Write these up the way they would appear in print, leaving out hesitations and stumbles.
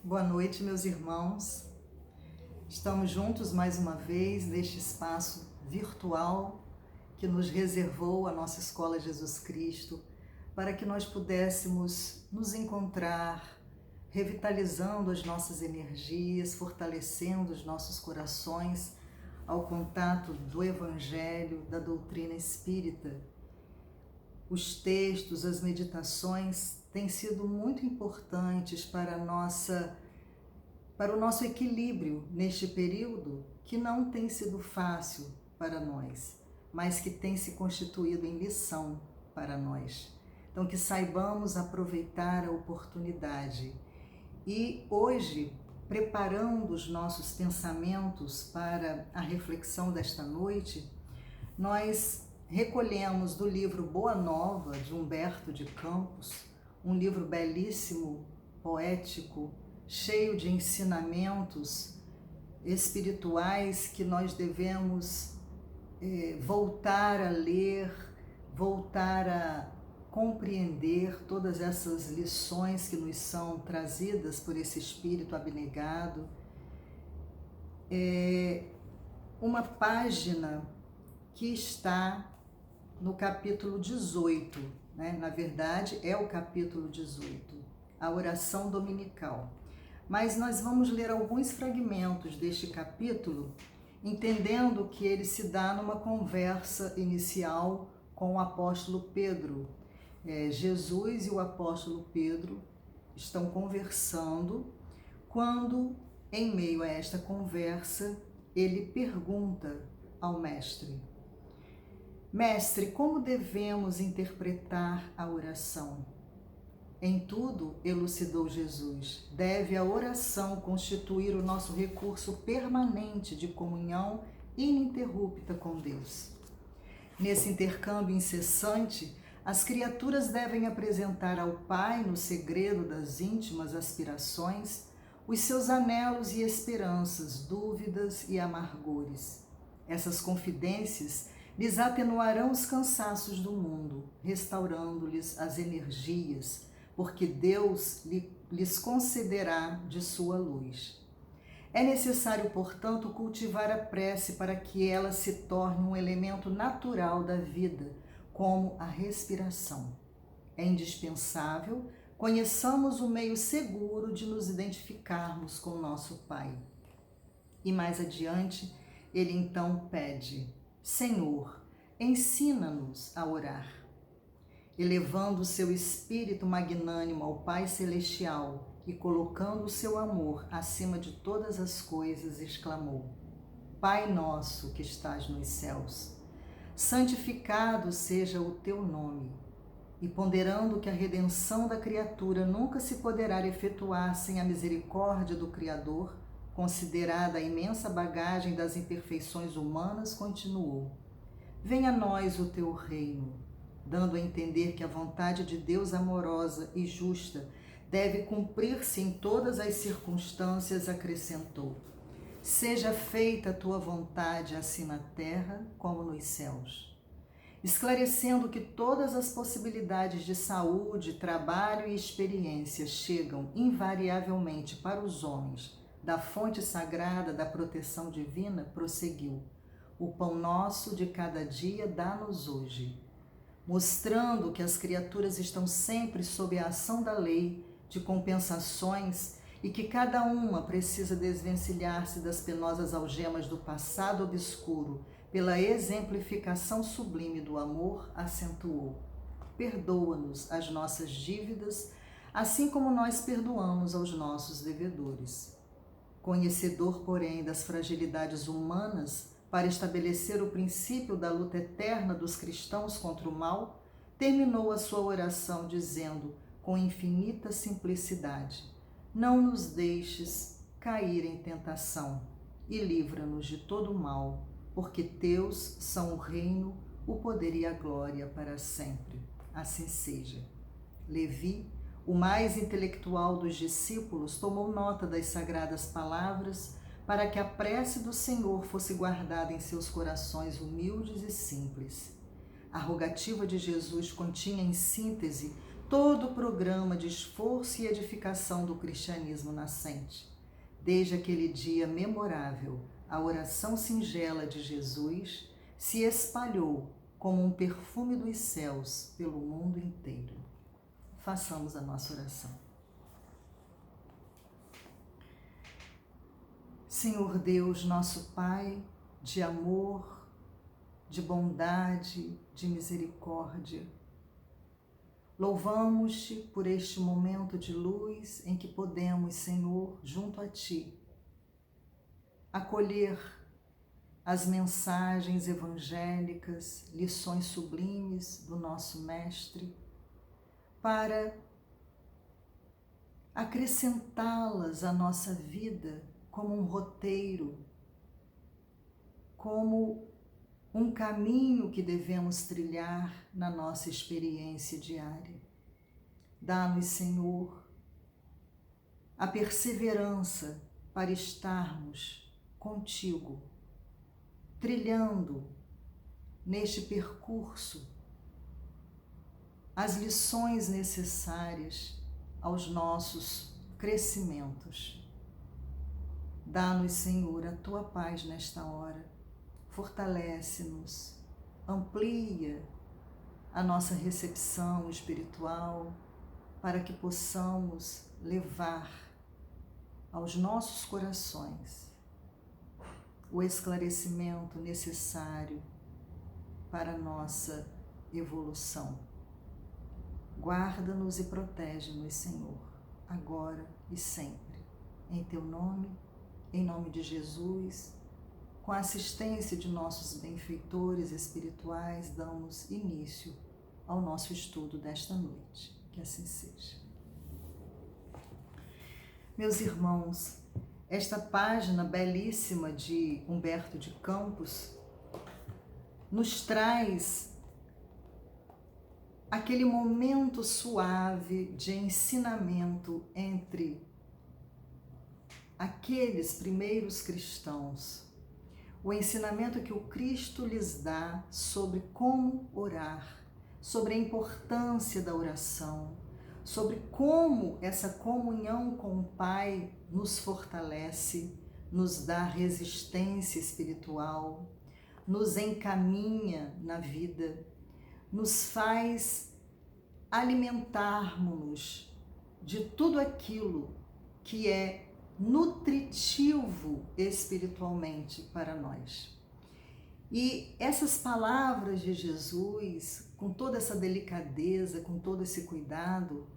Boa noite, meus irmãos. Estamos juntos mais uma vez neste espaço virtual que nos reservou a nossa Escola Jesus Cristo para que nós pudéssemos nos encontrar, revitalizando as nossas energias, fortalecendo os nossos corações ao contato do Evangelho, da doutrina espírita. Os textos, as meditações têm sido muito importantes para o nosso equilíbrio neste período que não tem sido fácil para nós, mas que tem se constituído em lição para nós. Então, que saibamos aproveitar a oportunidade. E hoje, preparando os nossos pensamentos para a reflexão desta noite, nós recolhemos do livro Boa Nova, de Humberto de Campos, um livro belíssimo, poético, cheio de ensinamentos espirituais que nós devemos voltar a ler, voltar a compreender todas essas lições que nos são trazidas por esse espírito abnegado. Uma página que está no capítulo 18, né? Na verdade é o capítulo 18, a oração dominical. Mas nós vamos ler alguns fragmentos deste capítulo, entendendo que ele se dá numa conversa inicial com o apóstolo Pedro. Jesus e o apóstolo Pedro estão conversando quando, em meio a esta conversa, ele pergunta ao mestre: Mestre, como devemos interpretar a oração? Em tudo, elucidou Jesus, deve a oração constituir o nosso recurso permanente de comunhão ininterrupta com Deus. Nesse intercâmbio incessante, as criaturas devem apresentar ao Pai, no segredo das íntimas aspirações, os seus anelos e esperanças, dúvidas e amargores. Essas confidências lhes atenuarão os cansaços do mundo, restaurando-lhes as energias, porque Deus lhes concederá de sua luz. É necessário, portanto, cultivar a prece para que ela se torne um elemento natural da vida, como a respiração. É indispensável conheçamos o meio seguro de nos identificarmos com nosso Pai. E mais adiante, ele então pede: Senhor, ensina-nos a orar. Elevando o seu espírito magnânimo ao Pai Celestial e colocando o seu amor acima de todas as coisas, exclamou: Pai nosso que estás nos céus, santificado seja o teu nome. E ponderando que a redenção da criatura nunca se poderá efetuar sem a misericórdia do Criador, considerada a imensa bagagem das imperfeições humanas, continuou: Venha a nós o teu reino, dando a entender que a vontade de Deus amorosa e justa deve cumprir-se em todas as circunstâncias, acrescentou: Seja feita a tua vontade assim na terra como nos céus. Esclarecendo que todas as possibilidades de saúde, trabalho e experiência chegam invariavelmente para os homens da fonte sagrada da proteção divina, prosseguiu: O pão nosso de cada dia dá-nos hoje. Mostrando que as criaturas estão sempre sob a ação da lei, de compensações, e que cada uma precisa desvencilhar-se das penosas algemas do passado obscuro pela exemplificação sublime do amor, acentuou: Perdoa-nos as nossas dívidas, assim como nós perdoamos aos nossos devedores. Conhecedor, porém, das fragilidades humanas, para estabelecer o princípio da luta eterna dos cristãos contra o mal, terminou a sua oração dizendo, com infinita simplicidade: Não nos deixes cair em tentação e livra-nos de todo o mal, porque teus são o reino, o poder e a glória para sempre. Assim seja. Levi, o mais intelectual dos discípulos, tomou nota das sagradas palavras para que a prece do Senhor fosse guardada em seus corações humildes e simples. A rogativa de Jesus continha, em síntese, todo o programa de esforço e edificação do cristianismo nascente. Desde aquele dia memorável, a oração singela de Jesus se espalhou como um perfume dos céus pelo mundo inteiro. Façamos a nossa oração. Senhor Deus, nosso Pai, de amor, de bondade, de misericórdia, louvamos-te por este momento de luz em que podemos, Senhor, junto a Ti, acolher as mensagens evangélicas, lições sublimes do nosso Mestre, para acrescentá-las à nossa vida como um roteiro, como um caminho que devemos trilhar na nossa experiência diária. Dá-nos, Senhor, a perseverança para estarmos contigo, trilhando neste percurso as lições necessárias aos nossos crescimentos. Dá-nos, Senhor, a Tua paz nesta hora. Fortalece-nos, amplia a nossa recepção espiritual para que possamos levar aos nossos corações o esclarecimento necessário para a nossa evolução. Guarda-nos e protege-nos, Senhor, agora e sempre. Em Teu nome, em nome de Jesus, com a assistência de nossos benfeitores espirituais, damos início ao nosso estudo desta noite. Que assim seja. Meus irmãos, esta página belíssima de Humberto de Campos nos traz aquele momento suave de ensinamento entre aqueles primeiros cristãos, o ensinamento que o Cristo lhes dá sobre como orar, sobre a importância da oração, sobre como essa comunhão com o Pai nos fortalece, nos dá resistência espiritual, nos encaminha na vida, nos faz alimentarmos-nos de tudo aquilo que é nutritivo espiritualmente para nós. E essas palavras de Jesus, com toda essa delicadeza, com todo esse cuidado,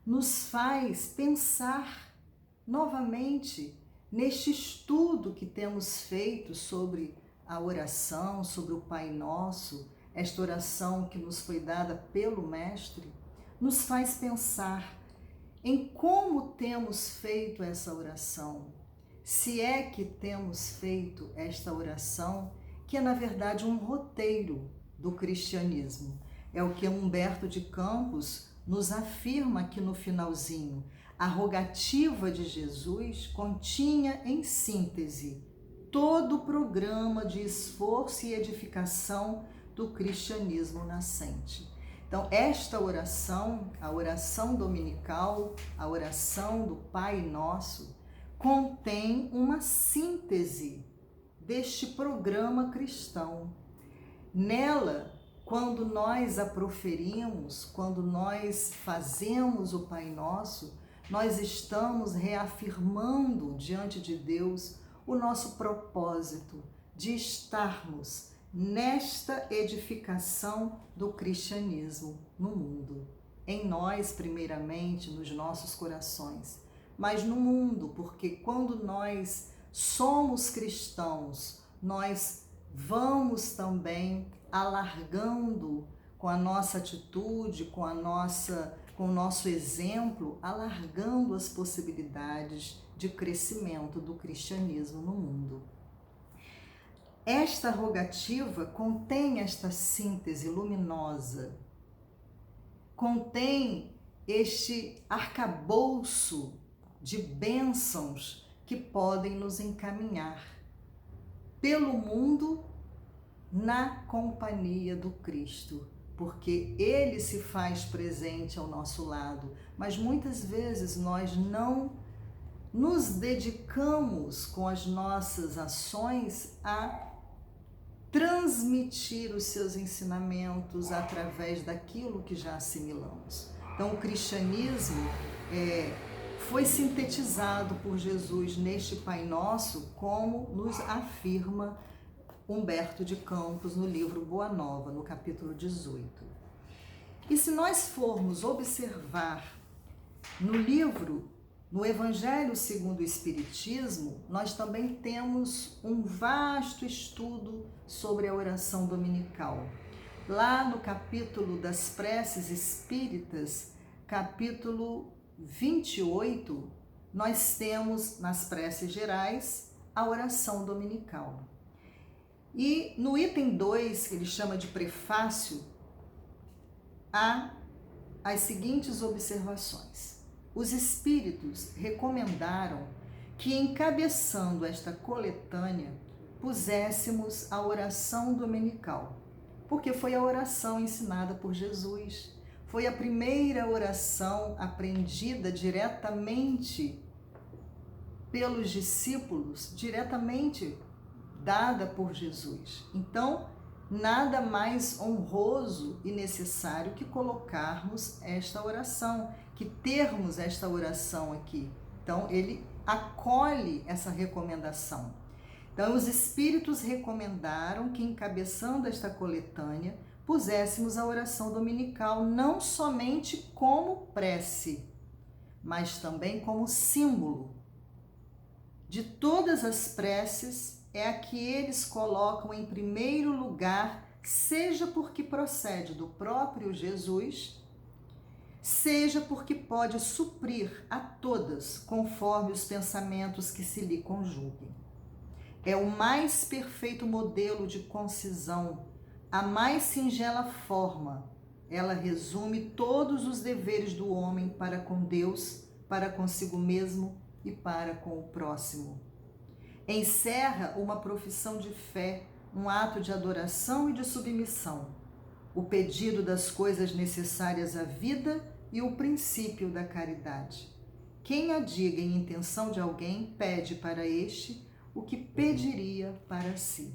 nos faz pensar novamente neste estudo que temos feito sobre a oração, sobre o Pai Nosso, esta oração que nos foi dada pelo Mestre, nos faz pensar em como temos feito essa oração, se é que temos feito esta oração, que é na verdade um roteiro do cristianismo. É o que Humberto de Campos nos afirma aqui no finalzinho. A rogativa de Jesus continha em síntese todo o programa de esforço e edificação do cristianismo nascente. Então, esta oração, a oração dominical, a oração do Pai Nosso, contém uma síntese deste programa cristão. Nela, quando nós a proferimos, quando nós fazemos o Pai Nosso, nós estamos reafirmando diante de Deus o nosso propósito de estarmos nesta edificação do cristianismo no mundo. Em nós, primeiramente, nos nossos corações, mas no mundo, porque quando nós somos cristãos, nós vamos também alargando com a nossa atitude, com o nosso exemplo, alargando as possibilidades de crescimento do cristianismo no mundo. Esta rogativa contém esta síntese luminosa, contém este arcabouço de bênçãos que podem nos encaminhar pelo mundo na companhia do Cristo, porque Ele se faz presente ao nosso lado, mas muitas vezes nós não nos dedicamos com as nossas ações a transmitir os seus ensinamentos através daquilo que já assimilamos. Então, o cristianismo foi sintetizado por Jesus neste Pai Nosso, como nos afirma Humberto de Campos no livro Boa Nova, no capítulo 18. E se nós formos observar no livro, no Evangelho segundo o Espiritismo, nós também temos um vasto estudo sobre a oração dominical. Lá no capítulo das preces espíritas, capítulo 28, nós temos nas preces gerais a oração dominical. E no item 2, que ele chama de prefácio, há as seguintes observações. Os espíritos recomendaram que, encabeçando esta coletânea, puséssemos a oração dominical, porque foi a oração ensinada por Jesus, foi a primeira oração aprendida diretamente pelos discípulos, diretamente dada por Jesus. Então, nada mais honroso e necessário que colocarmos esta oração, que termos esta oração aqui. Então, ele acolhe essa recomendação. Então, os espíritos recomendaram que, encabeçando esta coletânea, puséssemos a oração dominical não somente como prece, mas também como símbolo. De todas as preces, é a que eles colocam em primeiro lugar, seja porque procede do próprio Jesus, seja porque pode suprir a todas, conforme os pensamentos que se lhe conjuguem. É o mais perfeito modelo de concisão, a mais singela forma. Ela resume todos os deveres do homem para com Deus, para consigo mesmo e para com o próximo. Encerra uma profissão de fé, um ato de adoração e de submissão, o pedido das coisas necessárias à vida e o princípio da caridade. Quem a diga em intenção de alguém, pede para este o que pediria para si.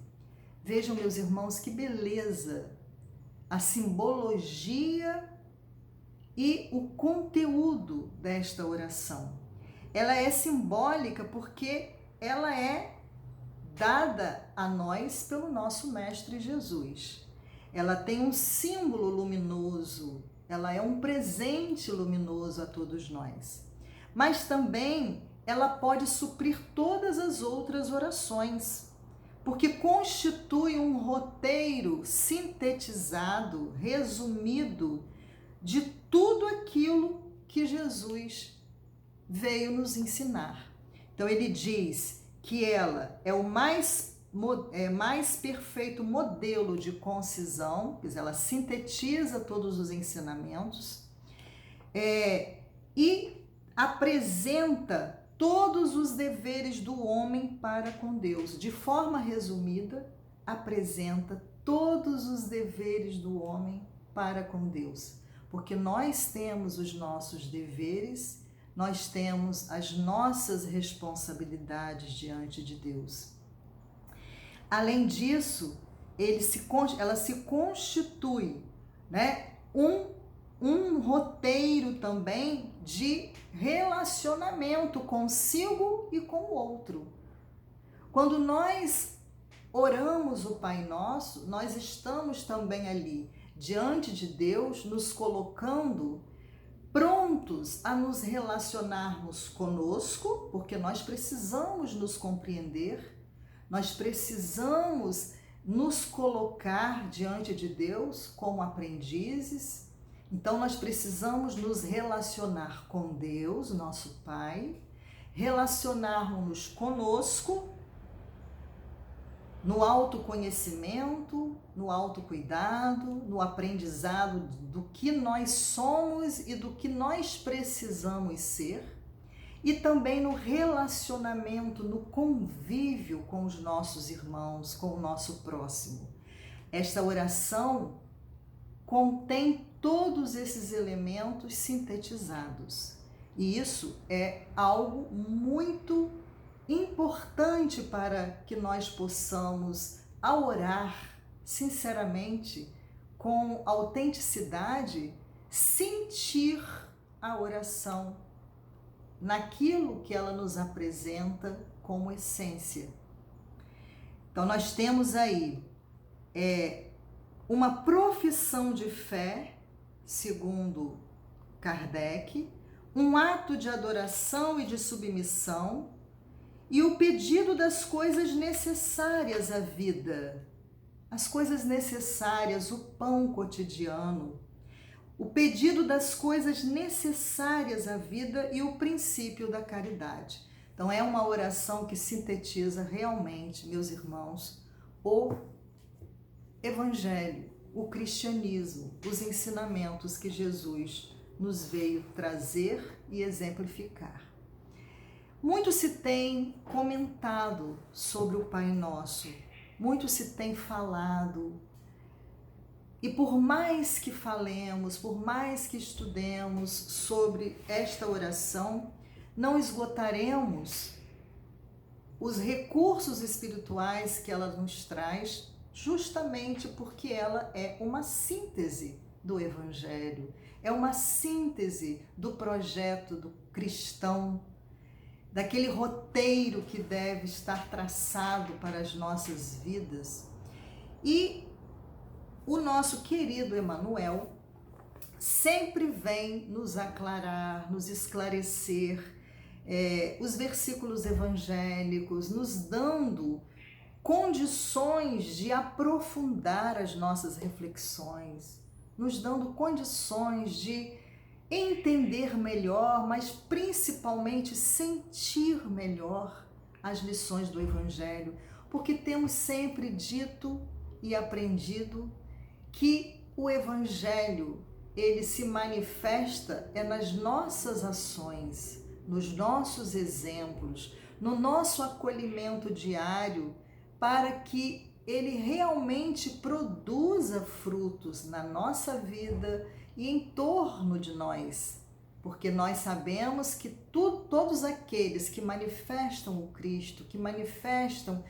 Vejam, meus irmãos, que beleza a simbologia e o conteúdo desta oração. Ela é simbólica porque ela é dada a nós pelo nosso Mestre Jesus. Ela tem um símbolo luminoso, ela é um presente luminoso a todos nós. Mas também ela pode suprir todas as outras orações, porque constitui um roteiro sintetizado, resumido, de tudo aquilo que Jesus veio nos ensinar. Então ele diz que ela é o mais perfeito modelo de concisão, quer dizer, ela sintetiza todos os ensinamentos e apresenta todos os deveres do homem para com Deus. De forma resumida, apresenta todos os deveres do homem para com Deus. Porque nós temos os nossos deveres, nós temos as nossas responsabilidades diante de Deus. Além disso, ela se constitui, né, um roteiro também de relacionamento consigo e com o outro. Quando nós oramos o Pai Nosso, nós estamos também ali diante de Deus, nos colocando prontos a nos relacionarmos conosco, porque nós precisamos nos compreender, nós precisamos nos colocar diante de Deus como aprendizes. Então nós precisamos nos relacionar com Deus, nosso Pai, relacionarmos-nos conosco no autoconhecimento, no autocuidado, no aprendizado do que nós somos e do que nós precisamos ser, e também no relacionamento, no convívio com os nossos irmãos, com o nosso próximo. Esta oração contém todos esses elementos sintetizados. E isso é algo muito importante para que nós possamos, ao orar sinceramente, com autenticidade, sentir a oração naquilo que ela nos apresenta como essência. Então nós temos aí uma profissão de fé, segundo Kardec, um ato de adoração e de submissão e o pedido das coisas necessárias à vida, as coisas necessárias, o pão cotidiano, o pedido das coisas necessárias à vida e o princípio da caridade. Então é uma oração que sintetiza realmente, meus irmãos, o Evangelho, o cristianismo, os ensinamentos que Jesus nos veio trazer e exemplificar. Muito se tem comentado sobre o Pai Nosso, muito se tem falado, e por mais que falemos, por mais que estudemos sobre esta oração, não esgotaremos os recursos espirituais que ela nos traz, justamente porque ela é uma síntese do Evangelho, é uma síntese do projeto do cristão, daquele roteiro que deve estar traçado para as nossas vidas. E o nosso querido Emmanuel sempre vem nos aclarar, nos esclarecer os versículos evangélicos, nos dando condições de aprofundar as nossas reflexões, nos dando condições de entender melhor, mas principalmente sentir melhor as lições do Evangelho, porque temos sempre dito e aprendido que o Evangelho, ele se manifesta nas nossas ações, nos nossos exemplos, no nosso acolhimento diário, para que ele realmente produza frutos na nossa vida e em torno de nós, porque nós sabemos que todos aqueles que manifestam o Cristo, que manifestam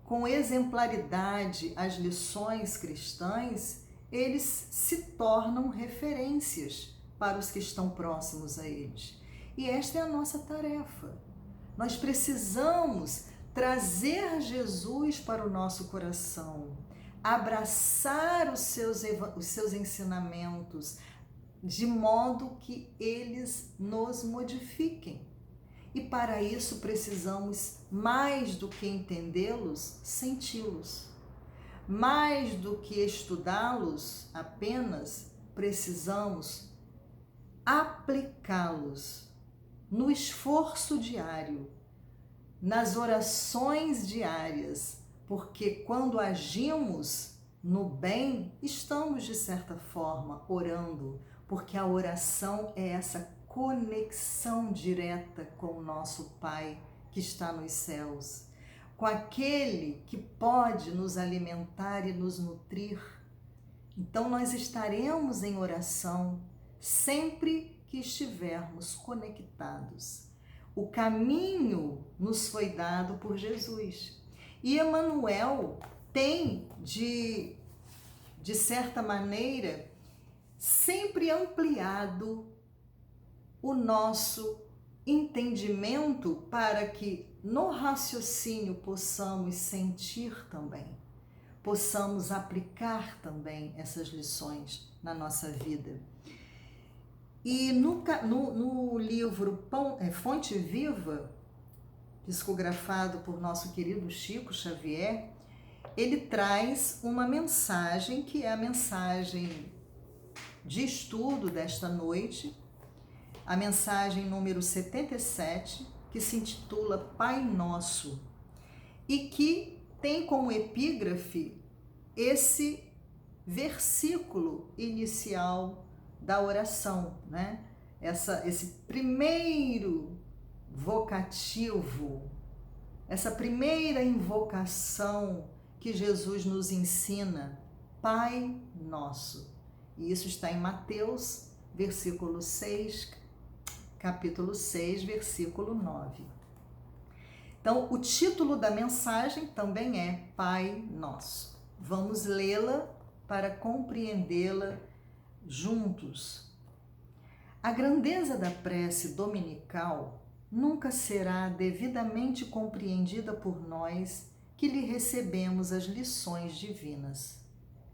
com exemplaridade as lições cristãs, eles se tornam referências para os que estão próximos a eles. E esta é a nossa tarefa. Nós precisamos trazer Jesus para o nosso coração, abraçar os seus ensinamentos, de modo que eles nos modifiquem. E para isso precisamos, mais do que entendê-los, senti-los. Mais do que estudá-los apenas, precisamos aplicá-los no esforço diário, nas orações diárias, porque quando agimos no bem, estamos de certa forma orando, porque a oração é essa conexão direta com o nosso Pai que está nos céus, com aquele que pode nos alimentar e nos nutrir. Então nós estaremos em oração sempre que estivermos conectados. O caminho nos foi dado por Jesus. E Emmanuel tem, de certa maneira, sempre ampliado o nosso entendimento para que no raciocínio possamos sentir também, possamos aplicar também essas lições na nossa vida. E no livro Fonte Viva, psicografado por nosso querido Chico Xavier, ele traz uma mensagem que é a mensagem de estudo desta noite, a mensagem número 77, que se intitula Pai Nosso, e que tem como epígrafe esse versículo inicial da oração, né? Esse primeiro vocativo, essa primeira invocação que Jesus nos ensina Pai Nosso. E isso está em Mateus, versículo 6, capítulo 6, versículo 9. Então, o título da mensagem também é Pai Nosso. Vamos lê-la para compreendê-la juntos. A grandeza da prece dominical nunca será devidamente compreendida por nós que lhe recebemos as lições divinas.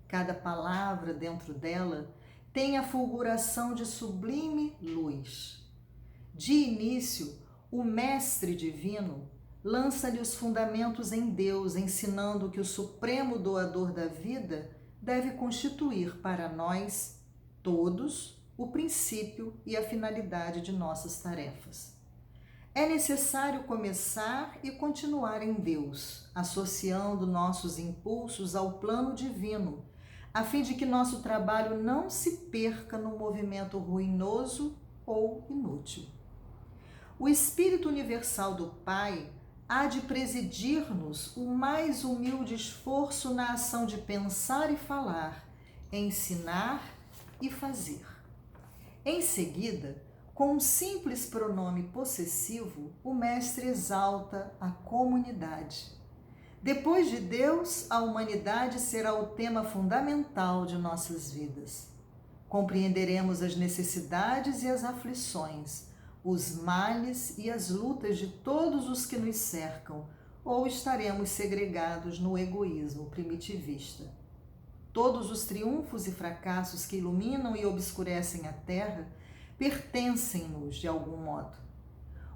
Cada palavra dentro dela tem a fulguração de sublime luz. De início, o Mestre Divino lança-lhe os fundamentos em Deus, ensinando que o supremo doador da vida deve constituir para nós, todos, o princípio e a finalidade de nossas tarefas. É necessário começar e continuar em Deus, associando nossos impulsos ao plano divino, a fim de que nosso trabalho não se perca no movimento ruinoso ou inútil. O Espírito Universal do Pai há de presidir-nos o mais humilde esforço na ação de pensar e falar, ensinar e fazer. Em seguida, com um simples pronome possessivo, o Mestre exalta a comunidade. Depois de Deus, a humanidade será o tema fundamental de nossas vidas. Compreenderemos as necessidades e as aflições, os males e as lutas de todos os que nos cercam, ou estaremos segregados no egoísmo primitivista. Todos os triunfos e fracassos que iluminam e obscurecem a terra pertencem-nos de algum modo.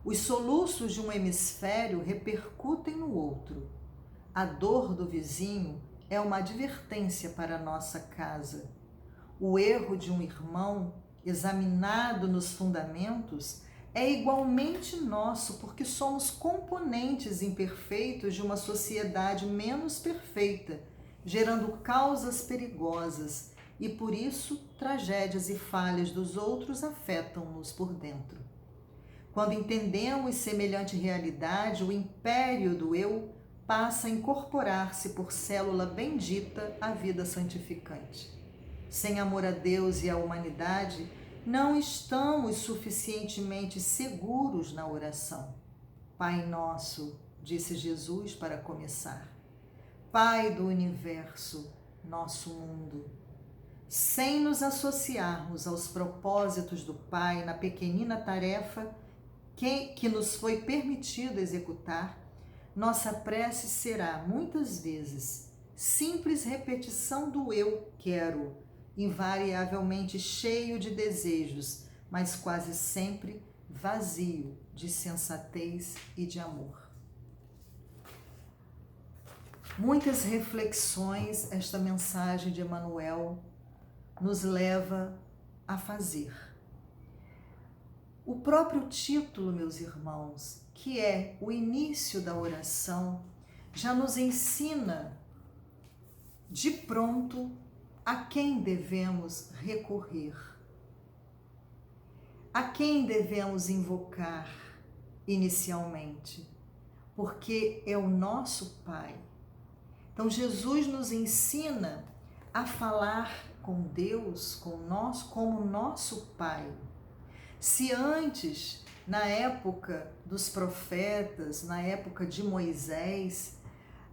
Os soluços de um hemisfério repercutem no outro. A dor do vizinho é uma advertência para a nossa casa. O erro de um irmão, examinado nos fundamentos, é igualmente nosso, porque somos componentes imperfeitos de uma sociedade menos perfeita, gerando causas perigosas, e por isso tragédias e falhas dos outros afetam-nos por dentro. Quando entendemos semelhante realidade, o império do eu passa a incorporar-se por célula bendita à vida santificante. Sem amor a Deus e à humanidade, não estamos suficientemente seguros na oração. Pai nosso, disse Jesus para começar, Pai do universo, nosso mundo. Sem nos associarmos aos propósitos do Pai na pequenina tarefa que nos foi permitido executar, nossa prece será, muitas vezes, simples repetição do eu quero, invariavelmente cheio de desejos, mas quase sempre vazio de sensatez e de amor. Muitas reflexões esta mensagem de Emmanuel nos leva a fazer. O próprio título, meus irmãos, que é o início da oração, já nos ensina de pronto a quem devemos recorrer, a quem devemos invocar inicialmente, porque é o nosso Pai. Então Jesus nos ensina a falar com Deus, como nosso Pai. Se antes, na época dos profetas, na época de Moisés,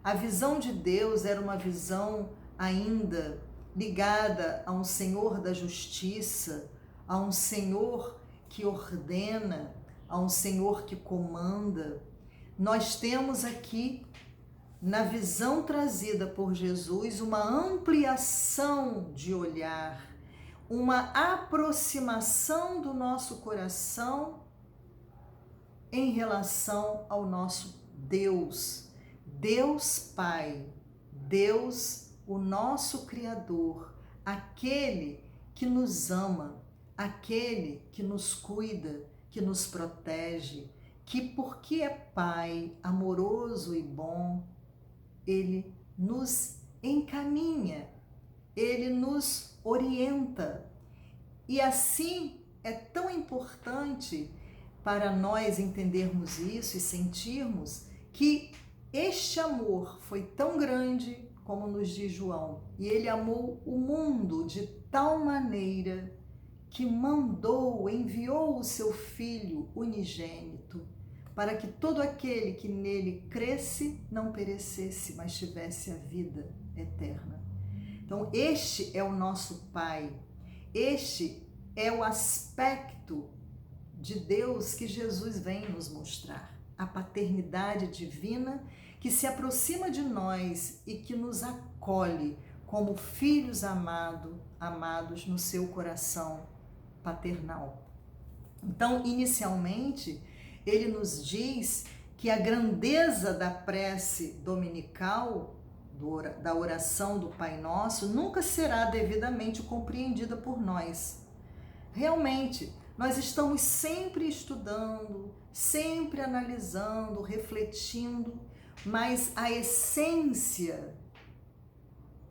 a visão de Deus era uma visão ainda ligada a um Senhor da justiça, a um Senhor que ordena, a um Senhor que comanda. Nós temos aqui, na visão trazida por Jesus, uma ampliação de olhar, uma aproximação do nosso coração em relação ao nosso Deus, Deus Pai, Deus, o nosso Criador, aquele que nos ama, aquele que nos cuida, que nos protege, que porque é Pai amoroso e bom, Ele nos encaminha, Ele nos orienta. E assim é tão importante para nós entendermos isso e sentirmos que este amor foi tão grande como nos diz João, e ele amou o mundo de tal maneira que enviou o seu Filho unigênito, para que todo aquele que nele cresce não perecesse, mas tivesse a vida eterna. Então, este é o nosso Pai, este é o aspecto de Deus que Jesus vem nos mostrar, a paternidade divina que se aproxima de nós e que nos acolhe como filhos amados no seu coração paternal. Então, inicialmente, ele nos diz que a grandeza da prece dominical, da oração do Pai Nosso, nunca será devidamente compreendida por nós. Realmente, nós estamos sempre estudando, sempre analisando, refletindo, mas a essência,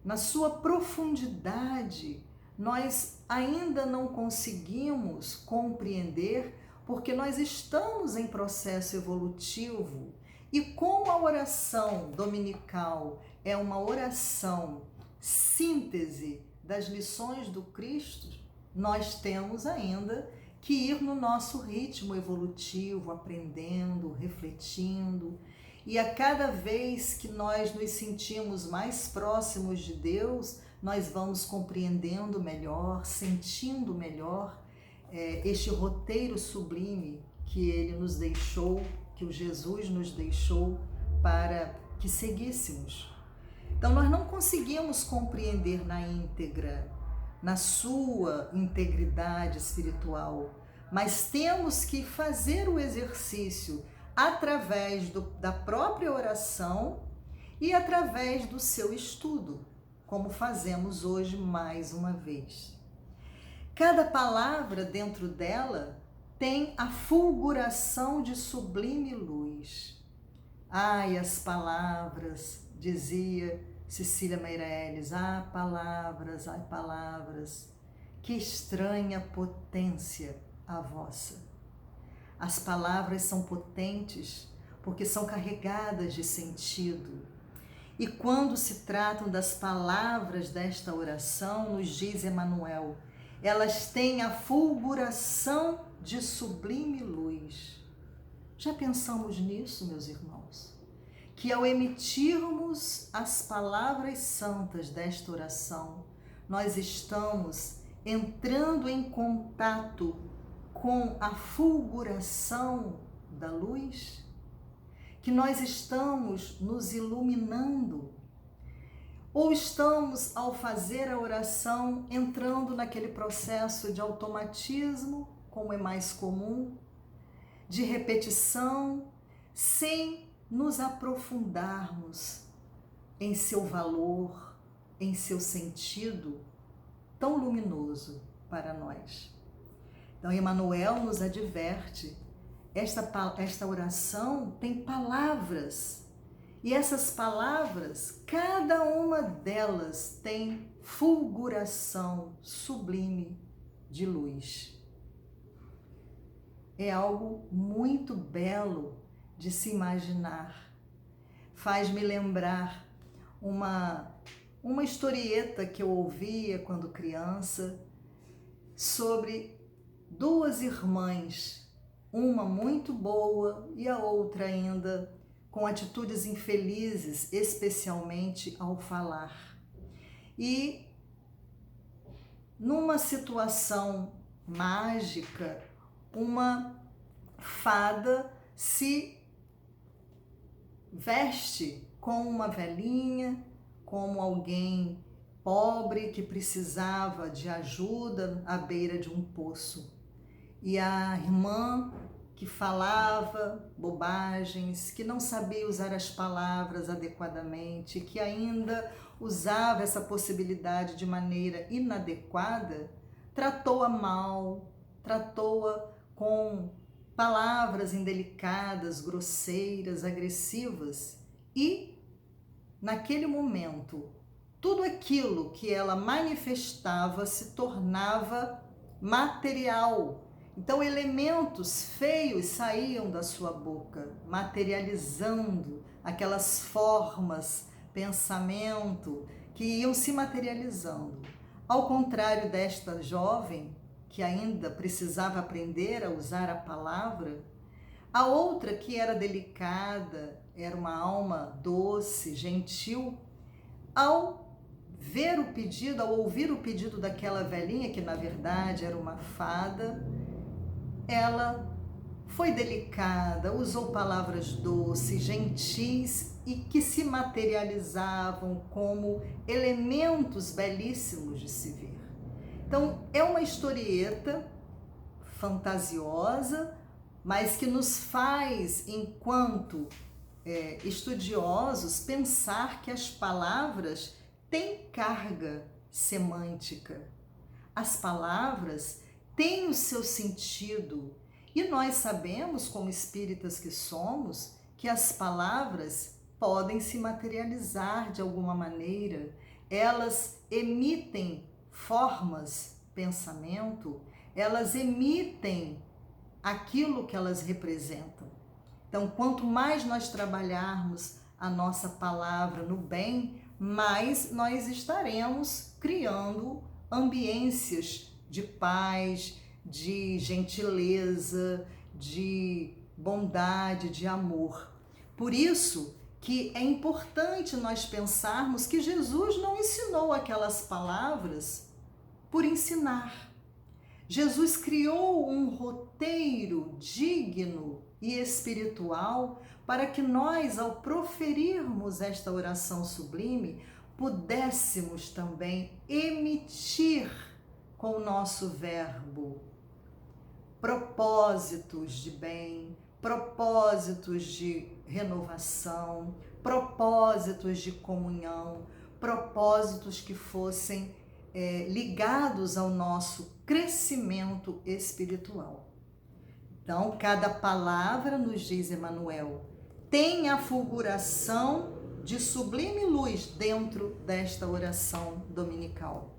na sua profundidade, nós ainda não conseguimos compreender, porque nós estamos em processo evolutivo. E como a oração dominical é uma oração síntese das lições do Cristo, nós temos ainda que ir no nosso ritmo evolutivo, aprendendo, refletindo. E a cada vez que nós nos sentimos mais próximos de Deus, nós vamos compreendendo melhor, sentindo melhor este roteiro sublime que Ele nos deixou, que o Jesus nos deixou para que seguíssemos. Então, nós não conseguimos compreender na íntegra, na sua integridade espiritual, mas temos que fazer o exercício através da própria oração e através do seu estudo, como fazemos hoje mais uma vez. Cada palavra dentro dela tem a fulguração de sublime luz. Ai, as palavras, dizia Cecília Meirelles, palavras, que estranha potência a vossa. As palavras são potentes porque são carregadas de sentido. E quando se tratam das palavras desta oração, nos diz Emmanuel, elas têm a fulguração de sublime luz. Já pensamos nisso, meus irmãos? Que ao emitirmos as palavras santas desta oração, nós estamos entrando em contato com a fulguração da luz, que nós estamos nos iluminando, ou estamos, ao fazer a oração, entrando naquele processo de automatismo, como é mais comum, de repetição, sem nos aprofundarmos em seu valor, em seu sentido tão luminoso para nós. Então, Emmanuel nos adverte, esta oração tem palavras, e essas palavras, cada uma delas tem fulguração sublime de luz. É algo muito belo de se imaginar. Faz-me lembrar uma historieta que eu ouvia quando criança sobre duas irmãs, uma muito boa e a outra ainda com atitudes infelizes, especialmente ao falar. E numa situação mágica, uma fada se veste como uma velhinha, como alguém pobre que precisava de ajuda à beira de um poço. E a irmã que falava bobagens, que não sabia usar as palavras adequadamente, que ainda usava essa possibilidade de maneira inadequada, tratou-a mal, tratou-a com palavras indelicadas, grosseiras, agressivas, e naquele momento tudo aquilo que ela manifestava se tornava material. Então elementos feios saíam da sua boca, materializando aquelas formas pensamento, que iam se materializando. Ao contrário desta jovem, que ainda precisava aprender a usar a palavra, a outra, que era delicada, era uma alma doce, gentil, ao ver o pedido, ao ouvir o pedido daquela velhinha, que na verdade era uma fada, ela foi delicada, usou palavras doces, gentis e que se materializavam como elementos belíssimos de se ver. Então, é uma historieta fantasiosa, mas que nos faz, enquanto estudiosos, pensar que as palavras têm carga semântica. As palavras têm o seu sentido. E nós sabemos, como espíritas que somos, que as palavras podem se materializar de alguma maneira. Elas emitem formas, pensamento, elas emitem aquilo que elas representam. Então, quanto mais nós trabalharmos a nossa palavra no bem, mais nós estaremos criando ambiências de paz, de gentileza, de bondade, de amor. Por isso que é importante nós pensarmos que Jesus não ensinou aquelas palavras por ensinar. Jesus criou um roteiro digno e espiritual para que nós, ao proferirmos esta oração sublime, pudéssemos também emitir com o nosso verbo propósitos de bem, propósitos de renovação, propósitos de comunhão, propósitos que fossem ligados ao nosso crescimento espiritual. Então, cada palavra, nos diz Emmanuel, tem a fulguração de sublime luz dentro desta oração dominical.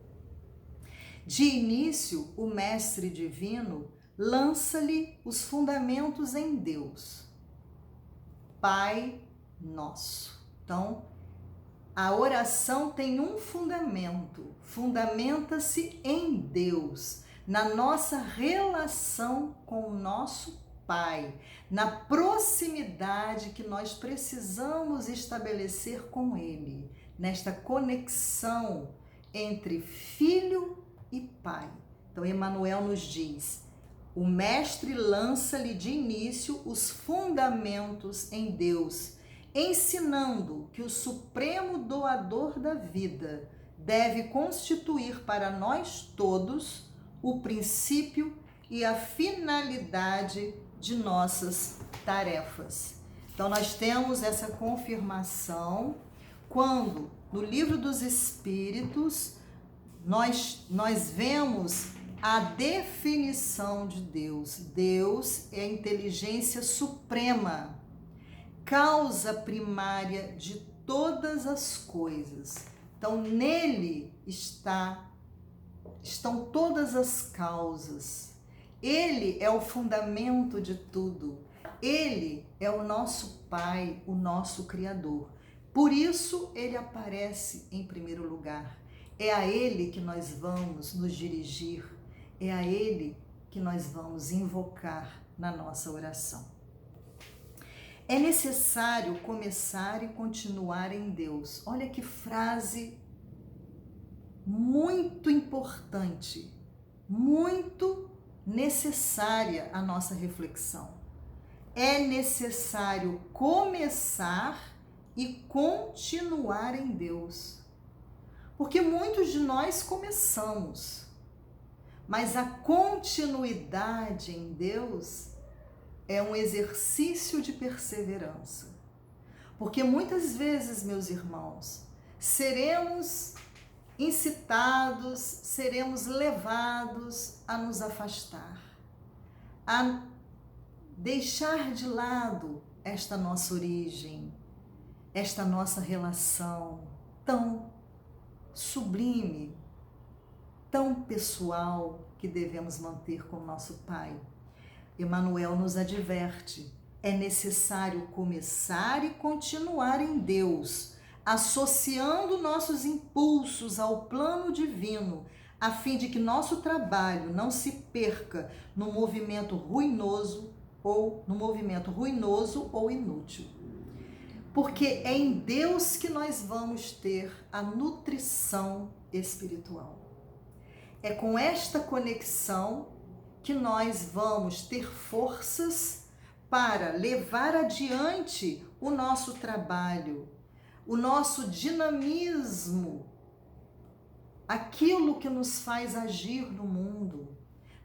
De início, o Mestre Divino lança-lhe os fundamentos em Deus, Pai Nosso. Então, a oração tem um fundamento, fundamenta-se em Deus, na nossa relação com o nosso Pai, na proximidade que nós precisamos estabelecer com Ele, nesta conexão entre filho e pai. Então, Emmanuel nos diz: o Mestre lança-lhe de início os fundamentos em Deus, ensinando que o supremo doador da vida deve constituir para nós todos o princípio e a finalidade de nossas tarefas. Então, nós temos essa confirmação quando, no Livro dos Espíritos, nós vemos a definição de Deus. Deus é a inteligência suprema, causa primária de todas as coisas. Então, nele estão todas as causas. Ele é o fundamento de tudo. Ele é o nosso Pai, o nosso Criador. Por isso, ele aparece em primeiro lugar. É a ele que nós vamos nos dirigir. É a ele que nós vamos invocar na nossa oração. É necessário começar e continuar em Deus. Olha que frase muito importante, muito necessária à nossa reflexão. É necessário começar e continuar em Deus. Porque muitos de nós começamos, mas a continuidade em Deus é um exercício de perseverança. Porque muitas vezes, meus irmãos, seremos incitados, seremos levados a nos afastar, a deixar de lado esta nossa origem, esta nossa relação tão sublime, tão pessoal que devemos manter com nosso Pai. Emmanuel nos adverte: é necessário começar e continuar em Deus, associando nossos impulsos ao plano divino, a fim de que nosso trabalho não se perca no movimento ruinoso ou inútil. Porque é em Deus que nós vamos ter a nutrição espiritual. É com esta conexão que nós vamos ter forças para levar adiante o nosso trabalho, o nosso dinamismo, aquilo que nos faz agir no mundo.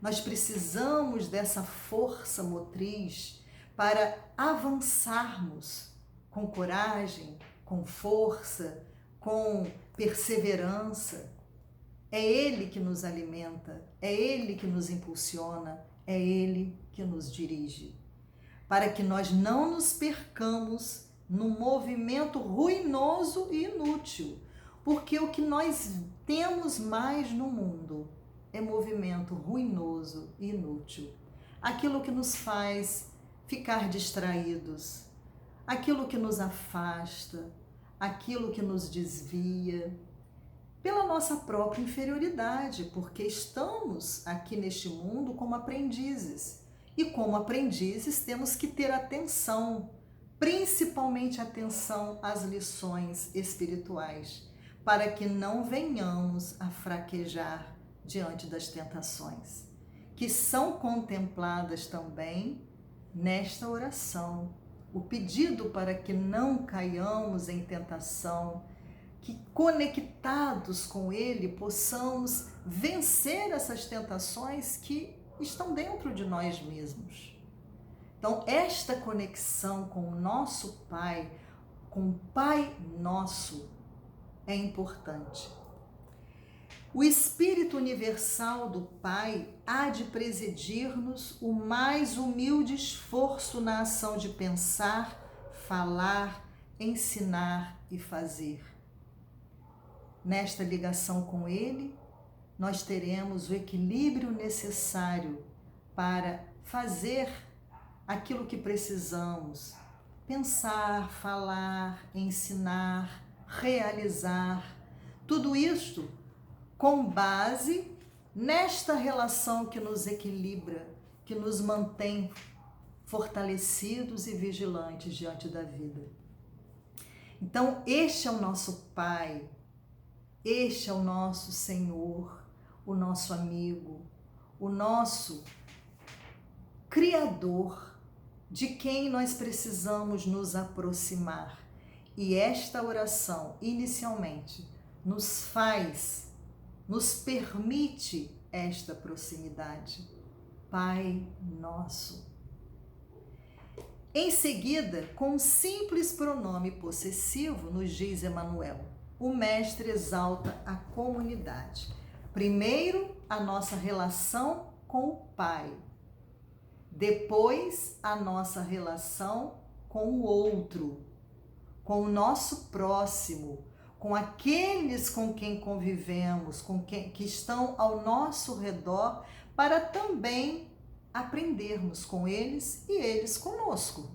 Nós precisamos dessa força motriz para avançarmos com coragem, com força, com perseverança. É Ele que nos alimenta, é Ele que nos impulsiona, é Ele que nos dirige. Para que nós não nos percamos num movimento ruinoso e inútil. Porque o que nós temos mais no mundo é movimento ruinoso e inútil. Aquilo que nos faz ficar distraídos, aquilo que nos afasta, aquilo que nos desvia, pela nossa própria inferioridade, porque estamos aqui neste mundo como aprendizes. E como aprendizes temos que ter atenção, principalmente atenção às lições espirituais, para que não venhamos a fraquejar diante das tentações, que são contempladas também nesta oração. O pedido para que não caiamos em tentação, que conectados com Ele possamos vencer essas tentações que estão dentro de nós mesmos. Então, esta conexão com o nosso Pai, com o Pai Nosso, é importante. O Espírito Universal do Pai há de presidir-nos o mais humilde esforço na ação de pensar, falar, ensinar e fazer. Nesta ligação com Ele, nós teremos o equilíbrio necessário para fazer aquilo que precisamos, pensar, falar, ensinar, realizar, tudo isto com base nesta relação que nos equilibra, que nos mantém fortalecidos e vigilantes diante da vida. Então, este é o nosso Pai, este é o nosso Senhor, o nosso amigo, o nosso Criador, de quem nós precisamos nos aproximar. E esta oração, inicialmente, nos permite esta proximidade. Pai Nosso. Em seguida, com um simples pronome possessivo, nos diz Emmanuel, o Mestre exalta a comunidade. Primeiro, a nossa relação com o Pai. Depois, a nossa relação com o outro, com o nosso próximo, com aqueles com quem convivemos, que estão ao nosso redor, para também aprendermos com eles e eles conosco.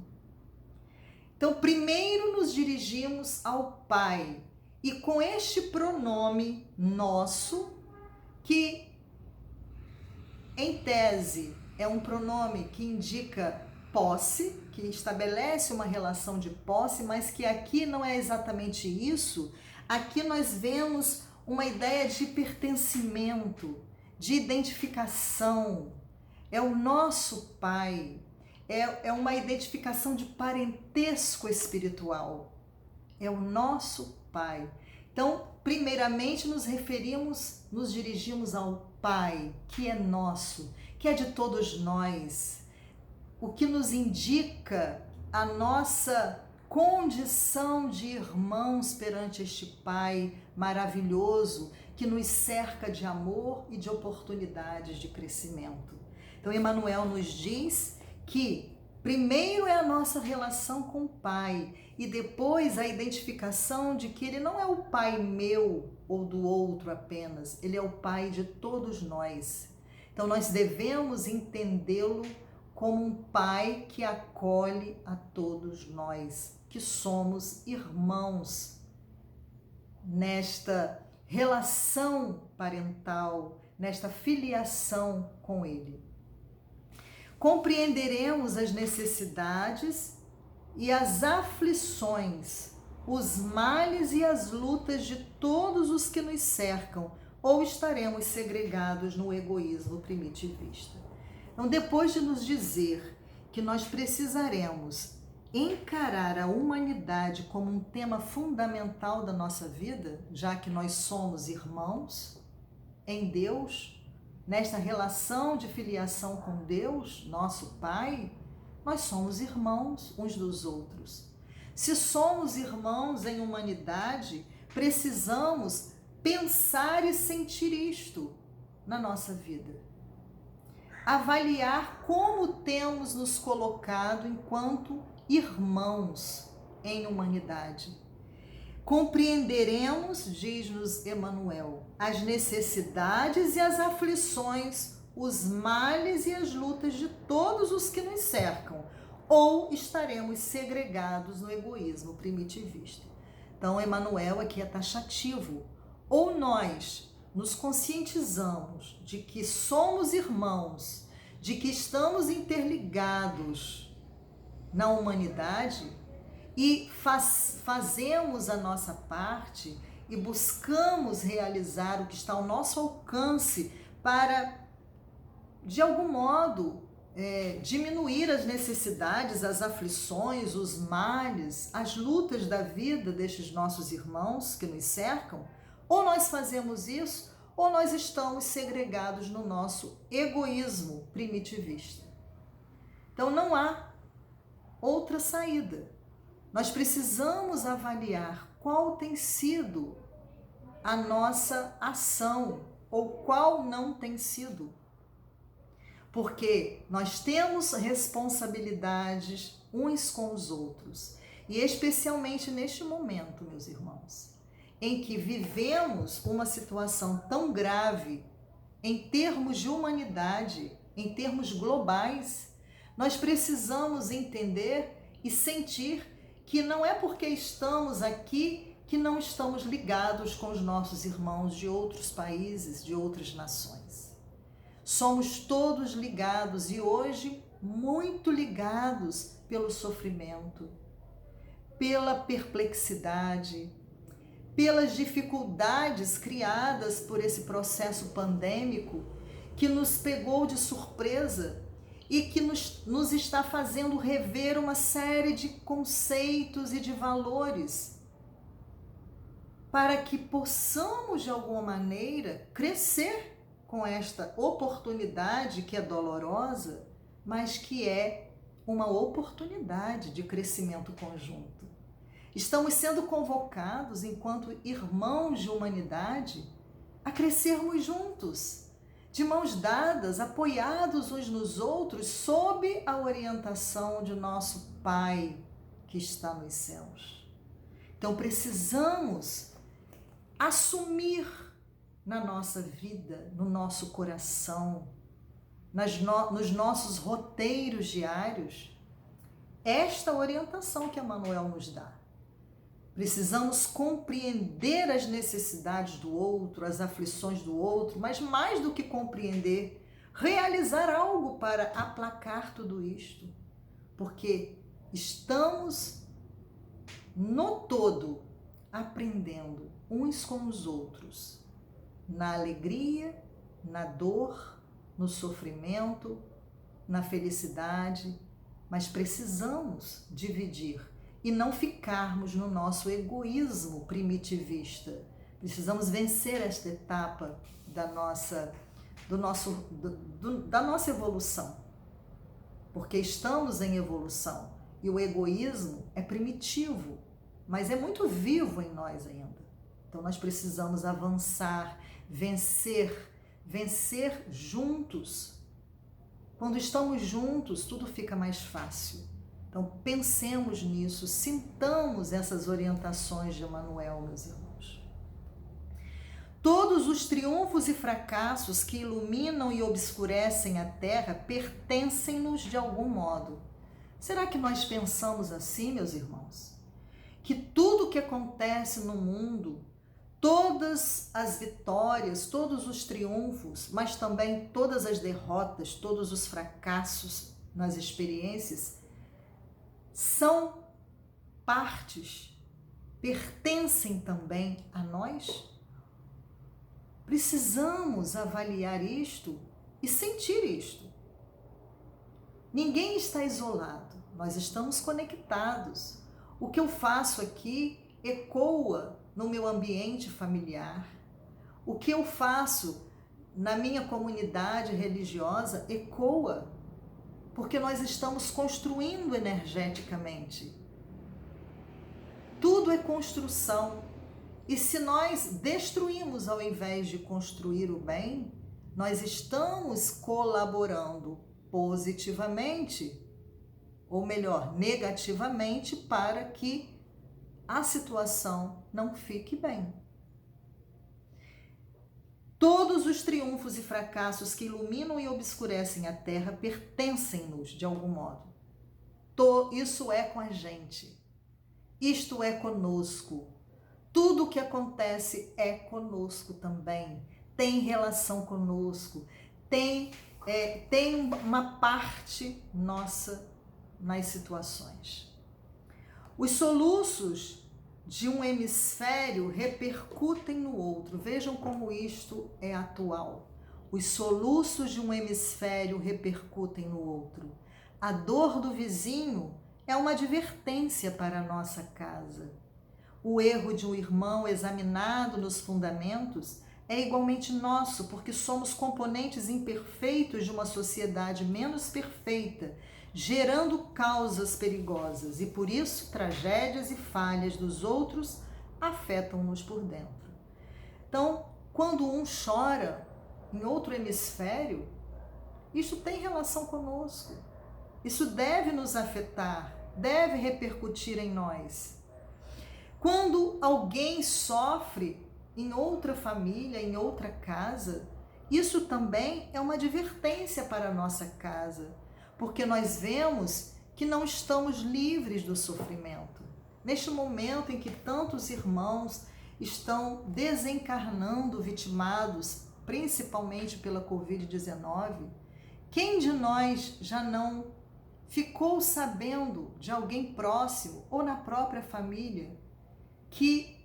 Então, primeiro nos dirigimos ao Pai, e com este pronome nosso, que em tese é um pronome que indica posse, que estabelece uma relação de posse, mas que aqui não é exatamente isso. Aqui nós vemos uma ideia de pertencimento, de identificação. É o nosso Pai, é uma identificação de parentesco espiritual. É o nosso Pai. Então, primeiramente nos dirigimos ao Pai, que é nosso, que é de todos nós, o que nos indica a nossa condição de irmãos perante este Pai maravilhoso, que nos cerca de amor e de oportunidades de crescimento. Então, Emmanuel nos diz que primeiro é a nossa relação com o Pai e depois a identificação de que Ele não é o Pai meu ou do outro apenas, Ele é o Pai de todos nós. Então, nós devemos entendê-lo como um Pai que acolhe a todos nós, que somos irmãos nesta relação parental, nesta filiação com Ele. Compreenderemos as necessidades e as aflições, os males e as lutas de todos os que nos cercam, ou estaremos segregados no egoísmo primitivista. Então, depois de nos dizer que nós precisaremos encarar a humanidade como um tema fundamental da nossa vida, já que nós somos irmãos em Deus, nesta relação de filiação com Deus, nosso Pai, nós somos irmãos uns dos outros. Se somos irmãos em humanidade, precisamos pensar e sentir isto na nossa vida. Avaliar como temos nos colocado enquanto irmãos em humanidade. Compreenderemos, diz-nos Emmanuel, as necessidades e as aflições, os males e as lutas de todos os que nos cercam, ou estaremos segregados no egoísmo primitivista. Então, Emmanuel aqui é taxativo. Ou nós nos conscientizamos de que somos irmãos, de que estamos interligados na humanidade e fazemos a nossa parte e buscamos realizar o que está ao nosso alcance para, de algum modo, diminuir as necessidades, as aflições, os males, as lutas da vida destes nossos irmãos que nos cercam. Ou nós fazemos isso, ou nós estamos segregados no nosso egoísmo primitivista. Então não há outra saída. Nós precisamos avaliar qual tem sido a nossa ação ou qual não tem sido. Porque nós temos responsabilidades uns com os outros. E especialmente neste momento, meus irmãos, em que vivemos uma situação tão grave em termos de humanidade, em termos globais, nós precisamos entender e sentir que não é porque estamos aqui que não estamos ligados com os nossos irmãos de outros países, de outras nações. Somos todos ligados e hoje muito ligados pelo sofrimento, pela perplexidade, pelas dificuldades criadas por esse processo pandêmico que nos pegou de surpresa e que nos está fazendo rever uma série de conceitos e de valores para que possamos, de alguma maneira, crescer com esta oportunidade que é dolorosa, mas que é uma oportunidade de crescimento conjunto. Estamos sendo convocados, enquanto irmãos de humanidade, a crescermos juntos, de mãos dadas, apoiados uns nos outros, sob a orientação de nosso Pai que está nos céus. Então precisamos assumir na nossa vida, no nosso coração, nos nossos roteiros diários, esta orientação que Emmanuel nos dá. Precisamos compreender as necessidades do outro, as aflições do outro, mas mais do que compreender, realizar algo para aplacar tudo isto, porque estamos no todo aprendendo uns com os outros, na alegria, na dor, no sofrimento, na felicidade, mas precisamos dividir e não ficarmos no nosso egoísmo primitivista. Precisamos vencer esta etapa da nossa evolução, porque estamos em evolução e o egoísmo é primitivo, mas é muito vivo em nós ainda. Então nós precisamos avançar, vencer juntos. Quando estamos juntos, tudo fica mais fácil. Então pensemos nisso, sintamos essas orientações de Emmanuel, meus irmãos. Todos os triunfos e fracassos que iluminam e obscurecem a terra pertencem-nos de algum modo. Será que nós pensamos assim, meus irmãos? Que tudo que acontece no mundo todas as vitórias, todos os triunfos, mas também todas as derrotas, todos os fracassos nas experiências são partes, pertencem também a nós? Precisamos avaliar isto e sentir isto. Ninguém está isolado, nós estamos conectados. O que eu faço aqui ecoa no meu ambiente familiar. O que eu faço na minha comunidade religiosa ecoa, porque nós estamos construindo energeticamente. Tudo é construção. E se nós destruímos ao invés de construir o bem, nós estamos colaborando positivamente, ou melhor, negativamente, para que a situação não fique bem. Todos os triunfos e fracassos que iluminam e obscurecem a terra pertencem-nos de algum modo. Isso é com a gente. Isto é conosco. Tudo o que acontece é conosco também. Tem relação conosco. Tem uma parte nossa nas situações. Os soluços de um hemisfério repercutem no outro. Vejam como isto é atual. Os soluços de um hemisfério repercutem no outro. A dor do vizinho é uma advertência para a nossa casa. O erro de um irmão examinado nos fundamentos é igualmente nosso, porque somos componentes imperfeitos de uma sociedade menos perfeita, gerando causas perigosas, e por isso tragédias e falhas dos outros afetam-nos por dentro. Então, quando um chora em outro hemisfério, isso tem relação conosco. Isso deve nos afetar, deve repercutir em nós. Quando alguém sofre em outra família, em outra casa, isso também é uma advertência para a nossa casa, porque nós vemos que não estamos livres do sofrimento. Neste momento em que tantos irmãos estão desencarnando vitimados, principalmente pela Covid-19, quem de nós já não ficou sabendo de alguém próximo ou na própria família que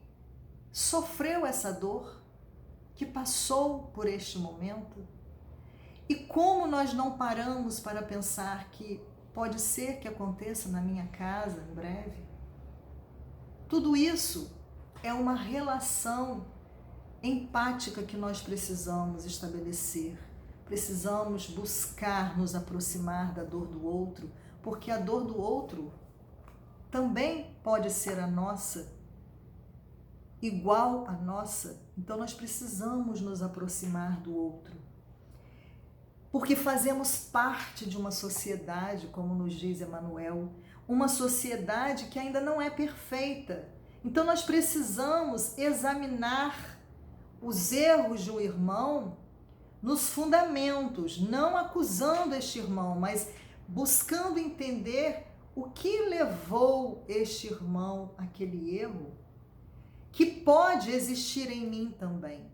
sofreu essa dor, que passou por este momento? E como nós não paramos para pensar que pode ser que aconteça na minha casa em breve? Tudo isso é uma relação empática que nós precisamos estabelecer. Precisamos buscar nos aproximar da dor do outro, porque a dor do outro também pode ser a nossa, igual à nossa. Então nós precisamos nos aproximar do outro, porque fazemos parte de uma sociedade, como nos diz Emmanuel, uma sociedade que ainda não é perfeita. Então nós precisamos examinar os erros de um irmão nos fundamentos, não acusando este irmão, mas buscando entender o que levou este irmão àquele erro, que pode existir em mim também.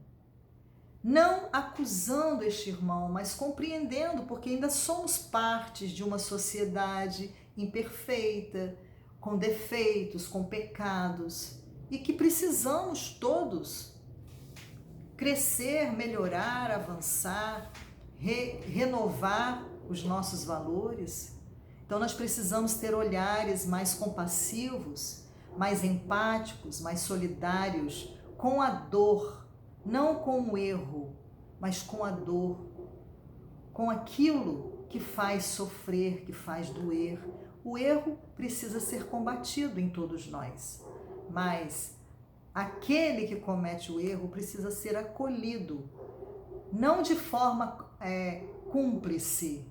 Não acusando este irmão, mas compreendendo, porque ainda somos partes de uma sociedade imperfeita, com defeitos, com pecados, e que precisamos todos crescer, melhorar, avançar, renovar os nossos valores. Então nós precisamos ter olhares mais compassivos, mais empáticos, mais solidários com a dor, não com o erro, mas com a dor, com aquilo que faz sofrer, que faz doer. O erro precisa ser combatido em todos nós, mas aquele que comete o erro precisa ser acolhido, não de forma cúmplice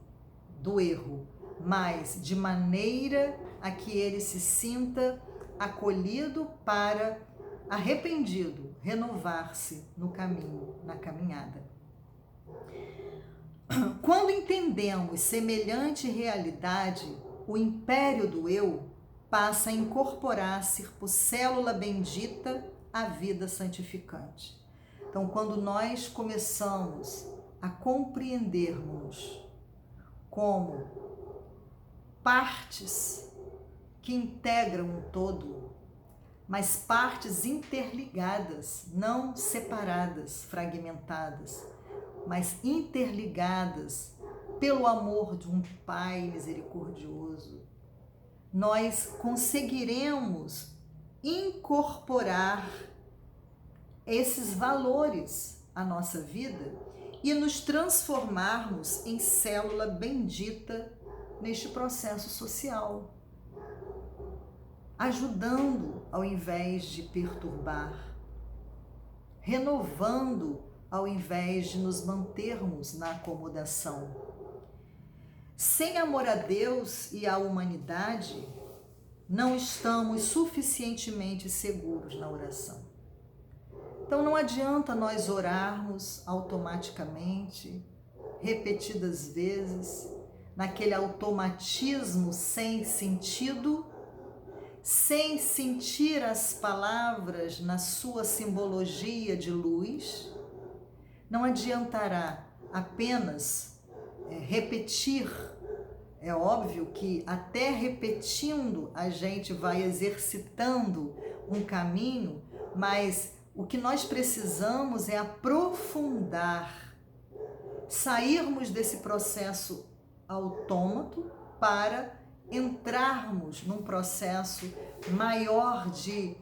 do erro, mas de maneira a que ele se sinta acolhido para, arrependido, renovar-se no caminho, na caminhada. Quando entendemos semelhante realidade, o império do eu passa a incorporar-se por célula bendita a vida santificante. Então, quando nós começamos a compreendermos como partes que integram um todo, mas partes interligadas, não separadas, fragmentadas, mas interligadas pelo amor de um Pai misericordioso, nós conseguiremos incorporar esses valores à nossa vida e nos transformarmos em célula bendita neste processo social, ajudando ao invés de perturbar, renovando ao invés de nos mantermos na acomodação. Sem amor a Deus e à humanidade, não estamos suficientemente seguros na oração. Então não adianta nós orarmos automaticamente, repetidas vezes, naquele automatismo sem sentido, sem sentir as palavras na sua simbologia de luz. Não adiantará apenas repetir. É óbvio que até repetindo a gente vai exercitando um caminho, mas o que nós precisamos é aprofundar, sairmos desse processo autômato para entrarmos num processo maior de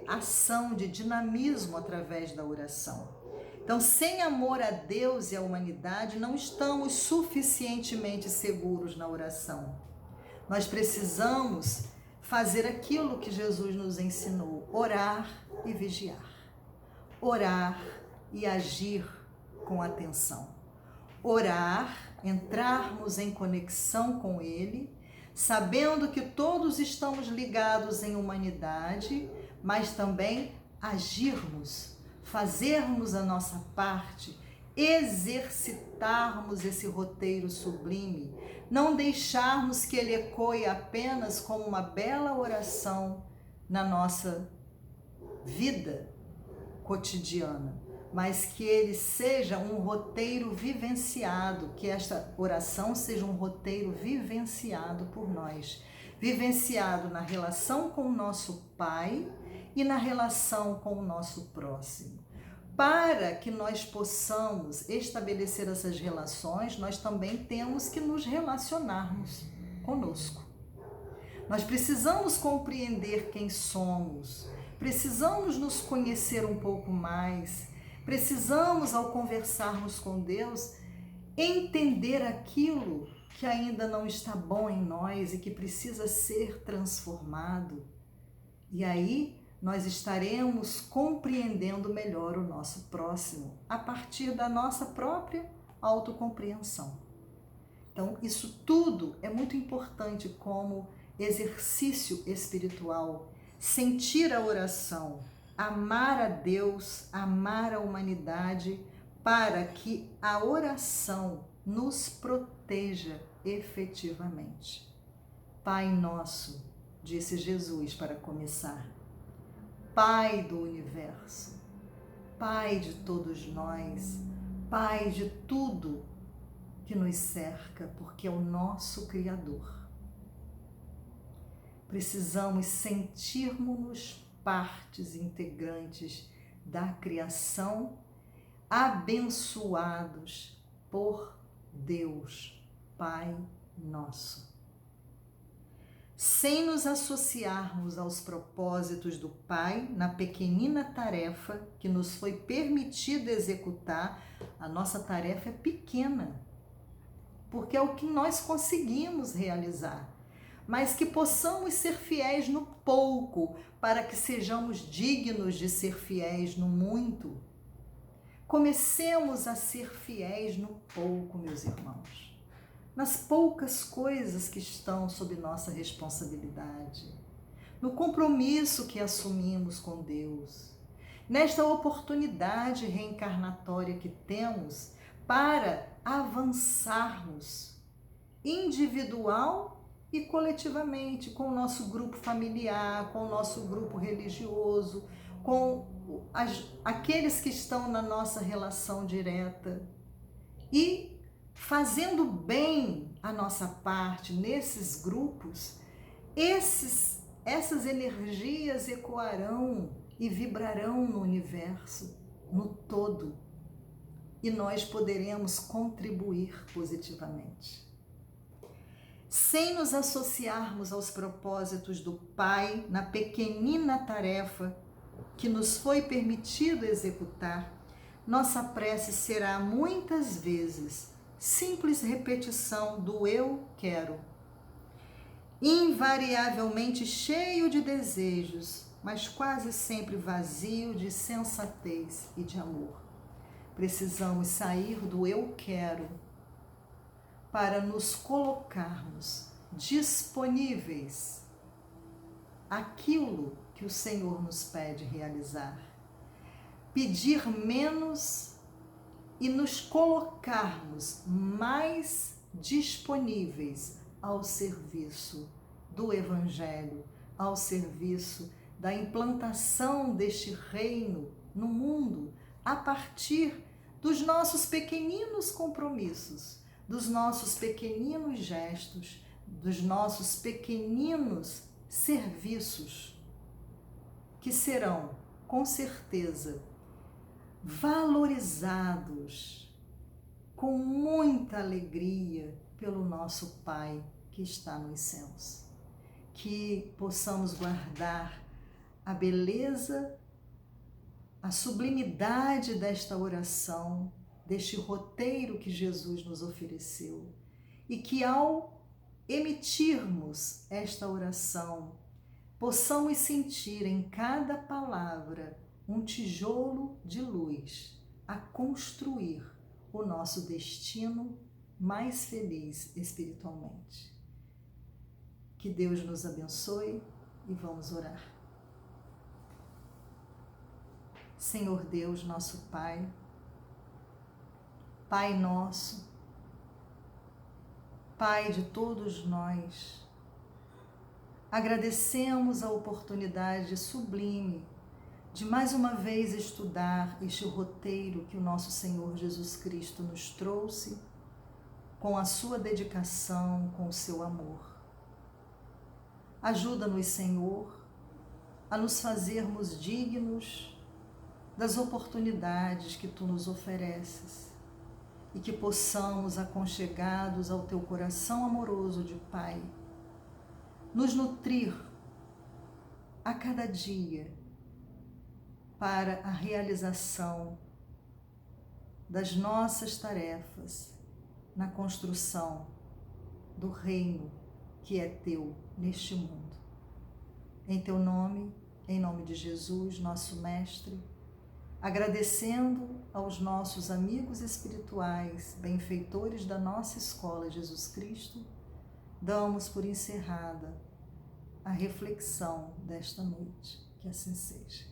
ação, de dinamismo através da oração. Então, sem amor a Deus e à humanidade, não estamos suficientemente seguros na oração. Nós precisamos fazer aquilo que Jesus nos ensinou: orar e vigiar. Orar e agir com atenção. Orar, entrarmos em conexão com Ele, sabendo que todos estamos ligados em humanidade, mas também agirmos, fazermos a nossa parte, exercitarmos esse roteiro sublime, não deixarmos que ele ecoe apenas como uma bela oração na nossa vida cotidiana, mas que ele seja um roteiro vivenciado, que esta oração seja um roteiro vivenciado por nós, vivenciado na relação com o nosso Pai e na relação com o nosso próximo. Para que nós possamos estabelecer essas relações, nós também temos que nos relacionarmos conosco. Nós precisamos compreender quem somos, precisamos nos conhecer um pouco mais, precisamos, ao conversarmos com Deus, entender aquilo que ainda não está bom em nós e que precisa ser transformado. E aí nós estaremos compreendendo melhor o nosso próximo a partir da nossa própria autocompreensão. Então, isso tudo é muito importante como exercício espiritual. Sentir a oração, amar a Deus, amar a humanidade, para que a oração nos proteja efetivamente. Pai nosso, disse Jesus para começar, Pai do universo, Pai de todos nós, Pai de tudo que nos cerca, porque é o nosso Criador. Precisamos sentirmos-nos partes integrantes da criação, abençoados por Deus, Pai nosso. Sem nos associarmos aos propósitos do Pai na pequenina tarefa que nos foi permitido executar, a nossa tarefa é pequena, porque é o que nós conseguimos realizar, mas que possamos ser fiéis no pouco, para que sejamos dignos de ser fiéis no muito. Comecemos a ser fiéis no pouco, meus irmãos, nas poucas coisas que estão sob nossa responsabilidade, no compromisso que assumimos com Deus, nesta oportunidade reencarnatória que temos para avançarmos individual e coletivamente, com o nosso grupo familiar, com o nosso grupo religioso, com aqueles que estão na nossa relação direta e fazendo bem a nossa parte nesses grupos, essas energias ecoarão e vibrarão no universo, no todo, e nós poderemos contribuir positivamente. Sem nos associarmos aos propósitos do Pai na pequenina tarefa que nos foi permitido executar, nossa prece será muitas vezes simples repetição do eu quero, invariavelmente cheio de desejos, mas quase sempre vazio de sensatez e de amor. Precisamos sair do eu quero para nos colocarmos disponíveis àquilo que o Senhor nos pede realizar. Pedir menos e nos colocarmos mais disponíveis ao serviço do Evangelho, ao serviço da implantação deste reino no mundo, a partir dos nossos pequeninos compromissos, dos nossos pequeninos gestos, dos nossos pequeninos serviços, que serão, com certeza, valorizados com muita alegria pelo nosso Pai que está nos céus. Que possamos guardar a beleza, a sublimidade desta oração, deste roteiro que Jesus nos ofereceu, e que ao emitirmos esta oração, possamos sentir em cada palavra um tijolo de luz a construir o nosso destino mais feliz espiritualmente. Que Deus nos abençoe e vamos orar. Senhor Deus, nosso Pai, Pai nosso, Pai de todos nós, agradecemos a oportunidade sublime de mais uma vez estudar este roteiro que o nosso Senhor Jesus Cristo nos trouxe, com a sua dedicação, com o seu amor. Ajuda-nos, Senhor, a nos fazermos dignos das oportunidades que Tu nos ofereces e que possamos, aconchegados ao Teu coração amoroso de Pai, nos nutrir a cada dia para a realização das nossas tarefas na construção do reino que é Teu neste mundo. Em Teu nome, em nome de Jesus, nosso Mestre, agradecendo aos nossos amigos espirituais, benfeitores da nossa escola Jesus Cristo, damos por encerrada a reflexão desta noite. Que assim seja.